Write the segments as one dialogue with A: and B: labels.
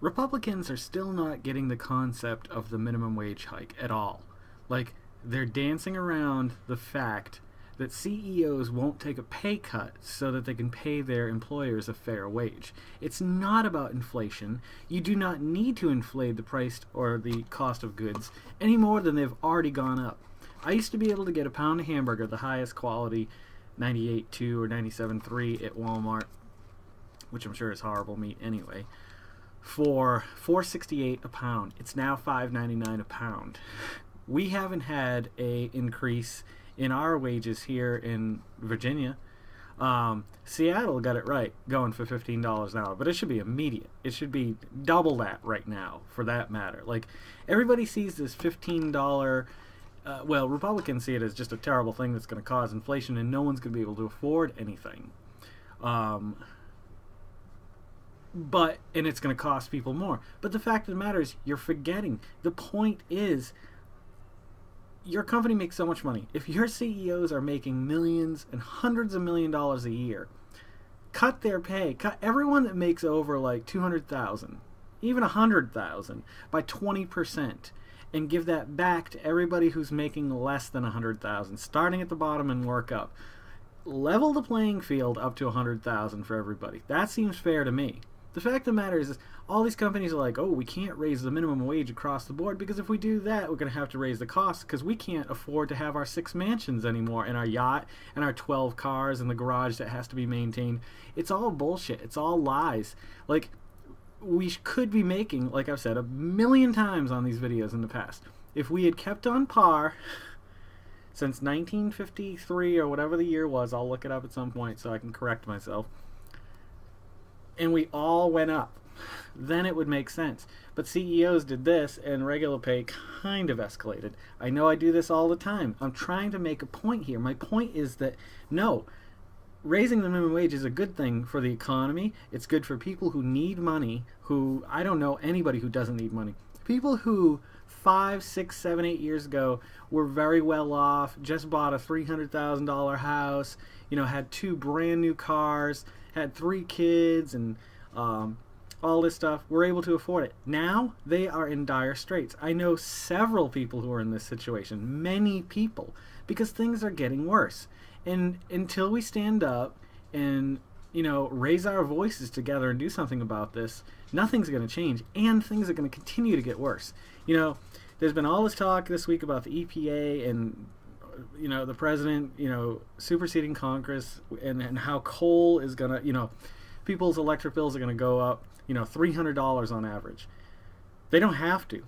A: Republicans are still not getting the concept of the minimum wage hike at all. Like, they're dancing around the fact that CEOs won't take a pay cut so that they can pay their employers a fair wage. It's not about inflation. You do not need to inflate the price or the cost of goods any more than they've already gone up. I used to be able to get a pound of hamburger, the highest quality, 98.2 or 97.3 at Walmart, which I'm sure is horrible meat anyway, for $4.68 a pound. It's now $5.99 a pound. We haven't had a increase in our wages here in Virginia. Seattle got it right, going for $15 an hour, but it should be immediate. It should be double that right now, for that matter. Like, everybody sees this $15. Well, Republicans see it as just a terrible thing that's going to cause inflation, and no one's going to be able to afford anything. And it's going to cost people more. But the fact of the matter is, you're forgetting. The point is, your company makes so much money. If your CEOs are making millions and hundreds of $1,000,000 a year, cut their pay. Cut everyone that makes over like $200,000, even $100,000, by 20%, and give that back to everybody who's making less than $100,000, starting at the bottom and work up. Level the playing field up to $100,000 for everybody. That seems fair to me. The fact of the matter is all these companies are like, oh, we can't raise the minimum wage across the board because if we do that, we're going to have to raise the costs because we can't afford to have our 6 mansions anymore and our yacht and our 12 cars and the garage that has to be maintained. It's all bullshit. It's all lies. Like, we could be making, like I've said a million times on these videos in the past, if we had kept on par since 1953 or whatever the year was, I'll look it up at some point so I can correct myself, and we all went up, then it would make sense. But CEOs did this, and regular pay kind of escalated. I know I do this all the time. I'm trying to make a point here. My point is that, no, raising the minimum wage is a good thing for the economy. It's good for people who need money, who, I don't know anybody who doesn't need money. People who 5, 6, 7, 8 years ago were very well off, just bought a $300,000 house, had 2 brand new cars, had 3 kids, and all this stuff, were able to afford it. Now they are in dire straits. I know several people who are in this situation, many people, because things are getting worse. And until we stand up and raise our voices together and do something about this, nothing's going to change, and things are going to continue to get worse. There's been all this talk this week about the EPA and the president superseding Congress, and how coal is going to people's electric bills are going to go up $300 on average. They don't have to.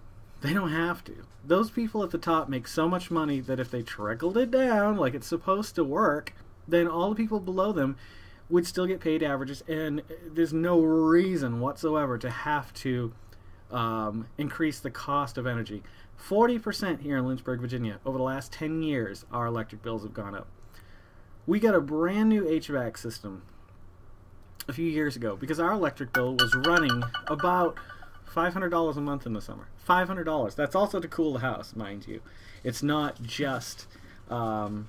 A: Those people at the top make so much money that if they trickled it down like it's supposed to work, then all the people below them would still get paid averages, and there's no reason whatsoever to have to increase the cost of energy. 40% here in Lynchburg, Virginia, over the last 10 years, our electric bills have gone up. We got a brand new HVAC system a few years ago because our electric bill was running about $500 a month in the summer. $500. That's also to cool the house, mind you. It's not just power.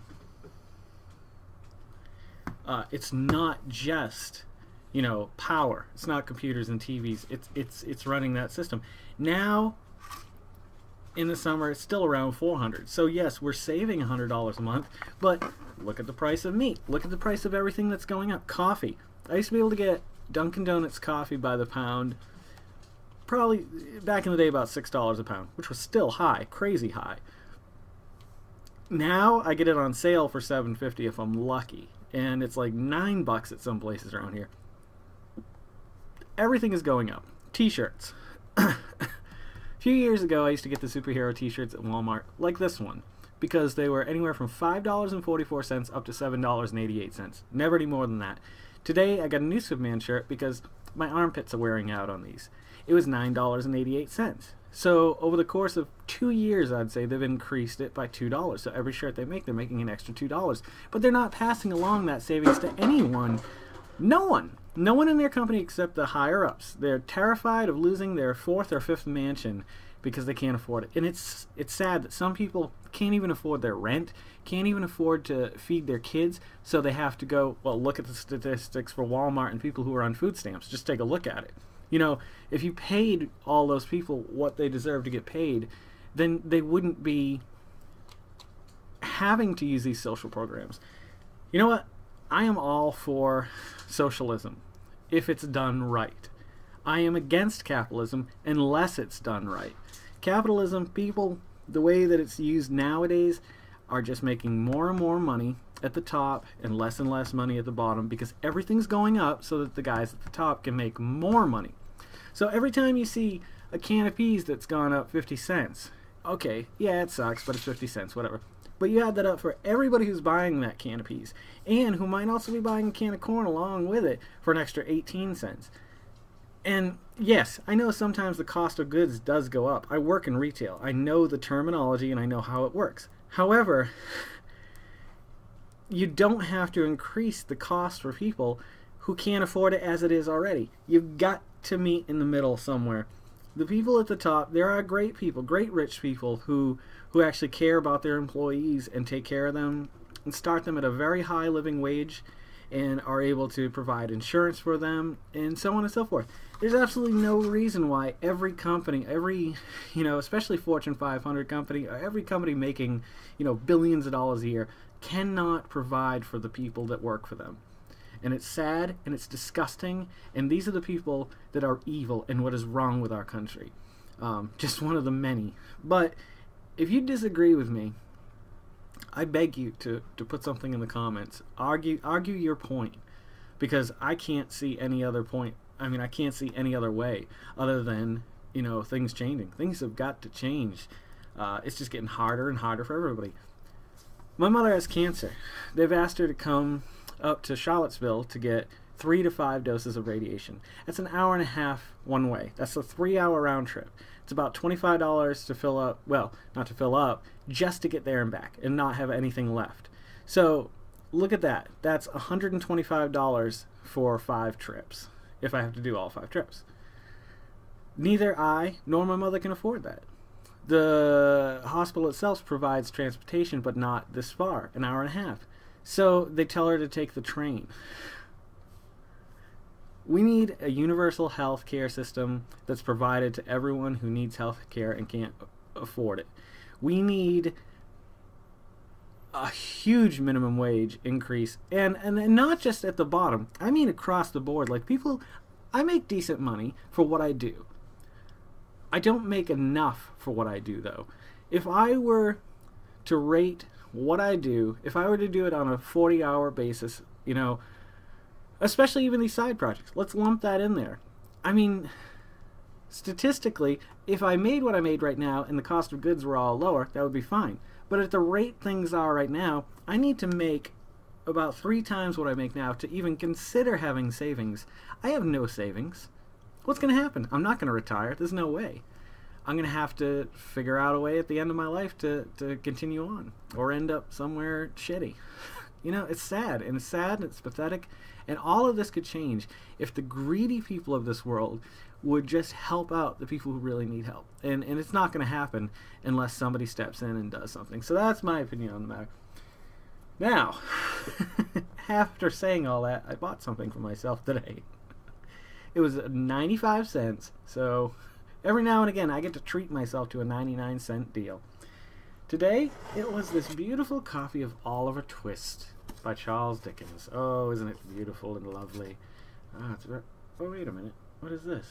A: It's not computers and TVs. It's running that system. Now in the summer it's still around $400. So yes, we're saving $100 a month, but look at the price of meat. Look at the price of everything that's going up. Coffee. I used to be able to get Dunkin' Donuts coffee by the pound, probably back in the day about $6 a pound, which was still high, crazy high. Now I get it on sale for $7.50 if I'm lucky, and it's like $9 at some places around here. Everything is going up. T-shirts. A few years ago, I used to get the superhero T-shirts at Walmart, like this one, because they were anywhere from $5.44 up to $7.88. Never any more than that. Today, I got a new Superman shirt because my armpits are wearing out on these. It was $9.88. So over the course of 2 years, I'd say they've increased it by $2. So every shirt they make, they're making an extra $2. But they're not passing along that savings to anyone. No one. No one in their company except the higher-ups. They're terrified of losing their 4th or 5th mansion because they can't afford it. And it's sad that some people can't even afford their rent, can't even afford to feed their kids, so they have to go, well, look at the statistics for Walmart and people who are on food stamps. Just take a look at it. You know, if you paid all those people what they deserve to get paid, then they wouldn't be having to use these social programs. You know what? I am all for socialism if it's done right. I am against capitalism unless it's done right. Capitalism, people, the way that it's used nowadays, are just making more and more money at the top and less money at the bottom, because everything's going up so that the guys at the top can make more money. So every time you see a can of peas that's gone up 50 cents, okay, yeah, it sucks, but it's 50 cents, whatever. But you add that up for everybody who's buying that can of peas, and who might also be buying a can of corn along with it for an extra 18 cents. And yes, I know sometimes the cost of goods does go up. I work in retail. I know the terminology and I know how it works. However, you don't have to increase the cost for people who can't afford it as it is already. You've got to meet in the middle somewhere. The people at the top, there are great people, great rich people who actually care about their employees and take care of them and start them at a very high living wage and are able to provide insurance for them and so on and so forth. There's absolutely no reason why every company, especially Fortune 500 company, or every company making, billions of dollars a year, cannot provide for the people that work for them. And it's sad and it's disgusting, and these are the people that are evil and what is wrong with our country. Just one of the many. But if you disagree with me, I beg you to put something in the comments. Argue your point, because I can't see any other point. I mean, I can't see any other way other than, things changing. Things have got to change. It's just getting harder and harder for everybody. My mother has cancer. They've asked her to come up to Charlottesville to get 3 to 5 doses of radiation. That's an hour and a half one way. That's a 3-hour round trip. It's about $25 to fill up, well, not to fill up, just to get there and back and not have anything left. So look at that. That's $125 for 5 trips, if I have to do all 5 trips. Neither I nor my mother can afford that. The hospital itself provides transportation, but not this far, an hour and a half. So they tell her to take the train. We need a universal health care system that's provided to everyone who needs health care and can't afford it. We need a huge minimum wage increase, and not just at the bottom. I mean across the board. Like, people, I make decent money for what I do. I don't make enough for what I do, though. If I were to rate what I do, if I were to do it on a 40-hour basis, especially even these side projects, let's lump that in there. I mean, statistically, if I made what I made right now and the cost of goods were all lower, that would be fine. But at the rate things are right now, I need to make about 3 times what I make now to even consider having savings. I have no savings. What's going to happen? I'm not going to retire. There's no way. I'm going to have to figure out a way at the end of my life to continue on, or end up somewhere shitty. It's sad, and it's pathetic, and all of this could change if the greedy people of this world would just help out the people who really need help. And it's not going to happen unless somebody steps in and does something. So that's my opinion on the matter. Now, after saying all that, I bought something for myself today. It was 95 cents, so every now and again I get to treat myself to a 99-cent deal. Today, it was this beautiful copy of Oliver Twist by Charles Dickens. Oh, isn't it beautiful and lovely? Oh, wait a minute. What is this?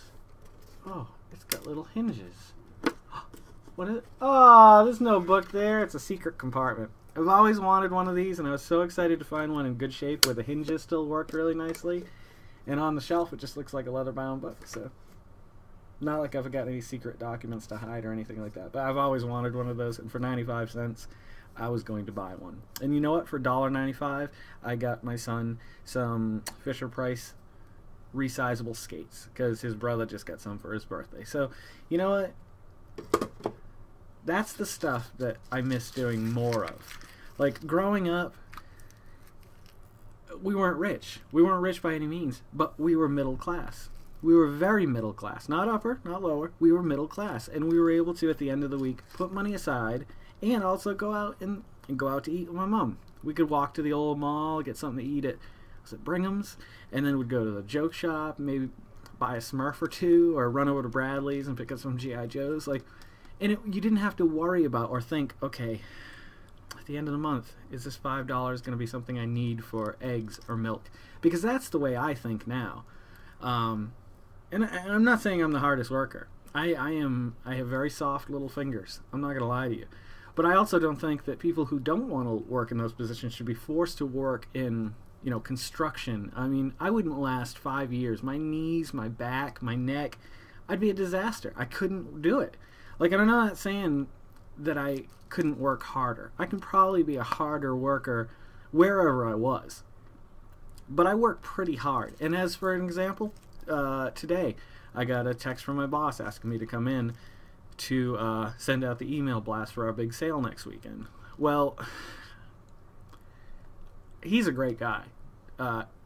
A: Oh, it's got little hinges. What is it? Oh, there's no book there. It's a secret compartment. I've always wanted one of these, and I was so excited to find one in good shape where the hinges still work really nicely. And on the shelf, it just looks like a leather-bound book. So, not like I've got any secret documents to hide or anything like that. But I've always wanted one of those, and for 95 cents, I was going to buy one. And you know what? For $1.95, I got my son some Fisher-Price resizable skates, because his brother just got some for his birthday. So, you know what? That's the stuff that I miss doing more of. Like, growing up, we weren't rich. We weren't rich by any means, but we were middle class. We were very middle class. Not upper, not lower. We were middle class. And we were able to, at the end of the week, put money aside and also go out and go out to eat with my mom. We could walk to the old mall, get something to eat at Bringham's, and then we'd go to the joke shop, maybe buy a Smurf or two, or run over to Bradley's and pick up some G.I. Joes. Like, and you didn't have to worry about or think, okay, at the end of the month, is this $5 going to be something I need for eggs or milk? Because that's the way I think now. And I'm not saying I'm the hardest worker. I have very soft little fingers. I'm not going to lie to you. But I also don't think that people who don't want to work in those positions should be forced to work in, construction. I mean, I wouldn't last 5 years. My knees, my back, my neck, I'd be a disaster. I couldn't do it. Like, and I'm not saying that I couldn't work harder. I can probably be a harder worker wherever I was. But I work pretty hard. And as for an example, today I got a text from my boss asking me to come in to send out the email blast for our big sale next weekend. Well, he's a great guy.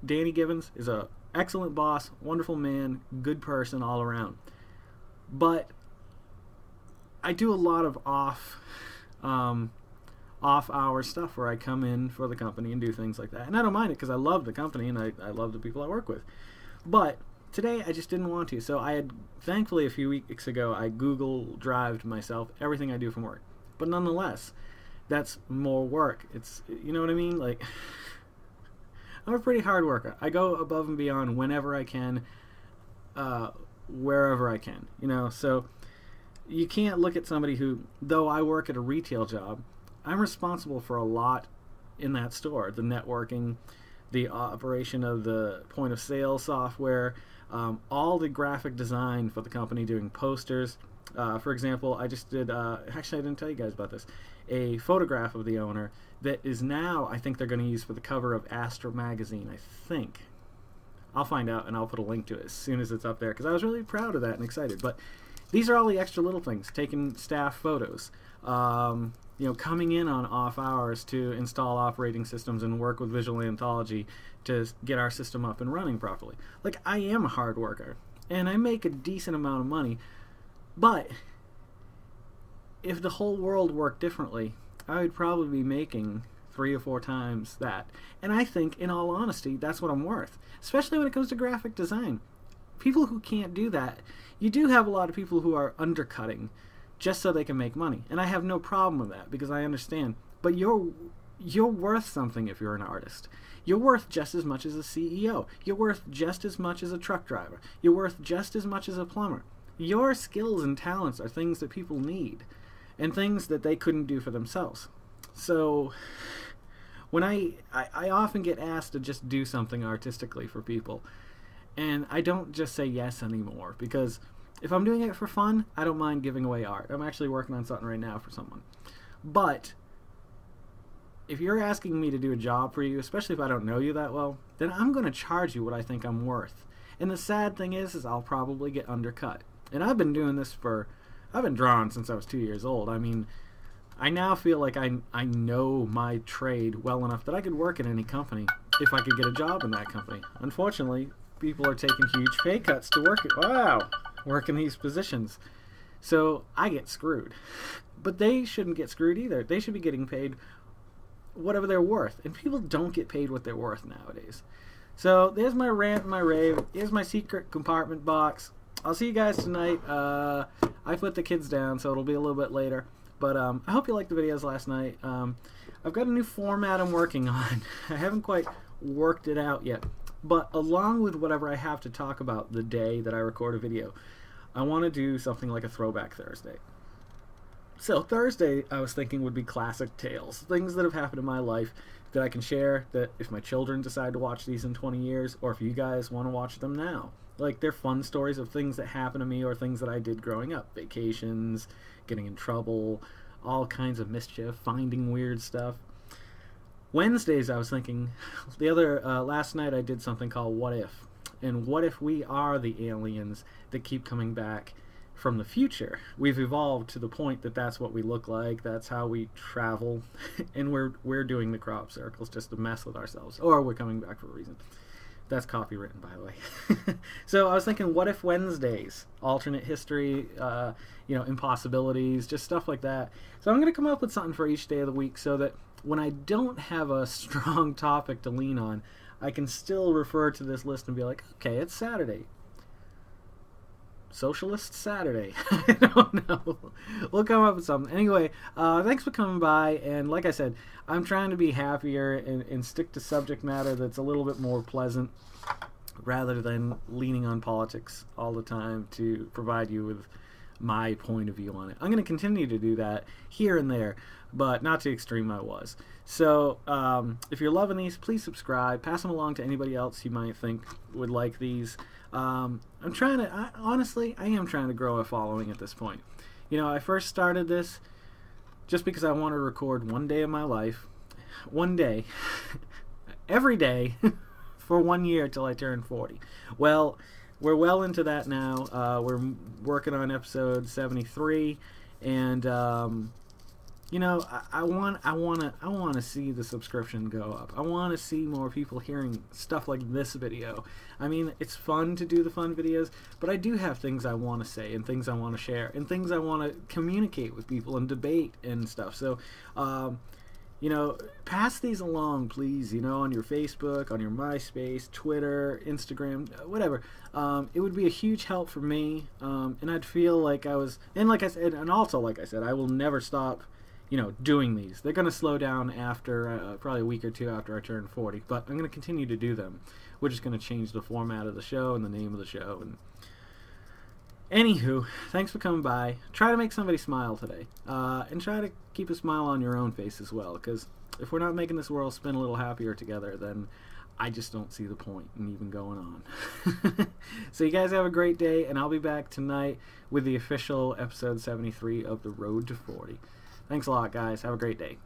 A: Danny Givens is an excellent boss, wonderful man, good person all around. But I do a lot of off-hour stuff where I come in for the company and do things like that. And I don't mind it because I love the company and I love the people I work with. But today I just didn't want to. So I had, thankfully a few weeks ago, I Google Drived myself everything I do from work. But nonetheless, that's more work. It's, you know what I mean? Like, I'm a pretty hard worker. I go above and beyond whenever I can, wherever I can, so you can't look at somebody who, though I work at a retail job, I'm responsible for a lot in that store. The networking, the operation of the point of sale software, all the graphic design for the company, doing posters. For example, I just did, actually I didn't tell you guys about this, a photograph of the owner that is now, I think they're going to use for the cover of Astra magazine, I think. I'll find out and I'll put a link to it as soon as it's up there, because I was really proud of that and excited. But these are all the extra little things, taking staff photos, coming in on off hours to install operating systems and work with Visual Anthology to get our system up and running properly. Like, I am a hard worker, and I make a decent amount of money, but if the whole world worked differently, I would probably be making 3 or 4 times that. And I think, in all honesty, that's what I'm worth, especially when it comes to graphic design. People who can't do that, you do have a lot of people who are undercutting just so they can make money. And I have no problem with that because I understand. But you're worth something if you're an artist. You're worth just as much as a CEO. You're worth just as much as a truck driver. You're worth just as much as a plumber. Your skills and talents are things that people need and things that they couldn't do for themselves. So when I often get asked to just do something artistically for people, and I don't just say yes anymore, because if I'm doing it for fun, I don't mind giving away art. I'm actually working on something right now for someone. But if you're asking me to do a job for you, especially if I don't know you that well, then I'm going to charge you what I think I'm worth. And the sad thing is I'll probably get undercut. And I've been doing this I've been drawing since I was 2 years old. I mean, I now feel like I know my trade well enough that I could work at any company if I could get a job in that company. Unfortunately, people are taking huge pay cuts to work in these positions. So I get screwed. But they shouldn't get screwed either. They should be getting paid whatever they're worth. And people don't get paid what they're worth nowadays. So there's my rant and my rave. Here's my secret compartment box. I'll see you guys tonight. I put the kids down, so it'll be a little bit later. But I hope you liked the videos last night. I've got a new format I'm working on. I haven't quite worked it out yet. But along with whatever I have to talk about the day that I record a video, I want to do something like a Throwback Thursday. So Thursday, I was thinking, would be classic tales. Things that have happened in my life that I can share, that if my children decide to watch these in 20 years, or if you guys want to watch them now. Like, they're fun stories of things that happened to me or things that I did growing up. Vacations, getting in trouble, all kinds of mischief, finding weird stuff. Wednesdays, I was thinking, last night I did something called What If? And what if we are the aliens that keep coming back from the future? We've evolved to the point that that's what we look like, that's how we travel, and we're doing the crop circles just to mess with ourselves. Or we're coming back for a reason. That's copywritten, by the way. So I was thinking, what if Wednesdays? Alternate history, impossibilities, just stuff like that. So I'm going to come up with something for each day of the week so that when I don't have a strong topic to lean on, I can still refer to this list and be like, okay, it's Saturday. Socialist Saturday. I don't know. We'll come up with something. Anyway, thanks for coming by. And like I said, I'm trying to be happier and stick to subject matter that's a little bit more pleasant rather than leaning on politics all the time to provide you with my point of view on it. I'm going to continue to do that here and there, but not to the extreme I was. So if you're loving these, please subscribe. Pass them along to anybody else you might think would like these. Honestly, I am trying to grow a following at this point. You know, I first started this just because I wanted to record one day of my life, one day, every day, for 1 year till I turn 40. Well, we're well into that now. We're working on episode 73, and you know, I want to see the subscription go up. I want to see more people hearing stuff like this video. I mean, it's fun to do the fun videos, but I do have things I want to say and things I want to share and things I want to communicate with people and debate and stuff. So, you know, pass these along, please, you know, on your Facebook, on your MySpace, Twitter, Instagram, whatever. It would be a huge help for me, and I'd feel like I was, and like I said, and also like I said, I will never stop, you know, doing these. They're going to slow down after, probably a week or two after I turn 40, but I'm going to continue to do them. We're just going to change the format of the show and the name of the show. And anywho, thanks for coming by. Try to make somebody smile today, and try to keep a smile on your own face as well, because if we're not making this world spin a little happier together, then I just don't see the point in even going on. So you guys have a great day, and I'll be back tonight with the official episode 73 of The Road to 40. Thanks a lot, guys. Have a great day.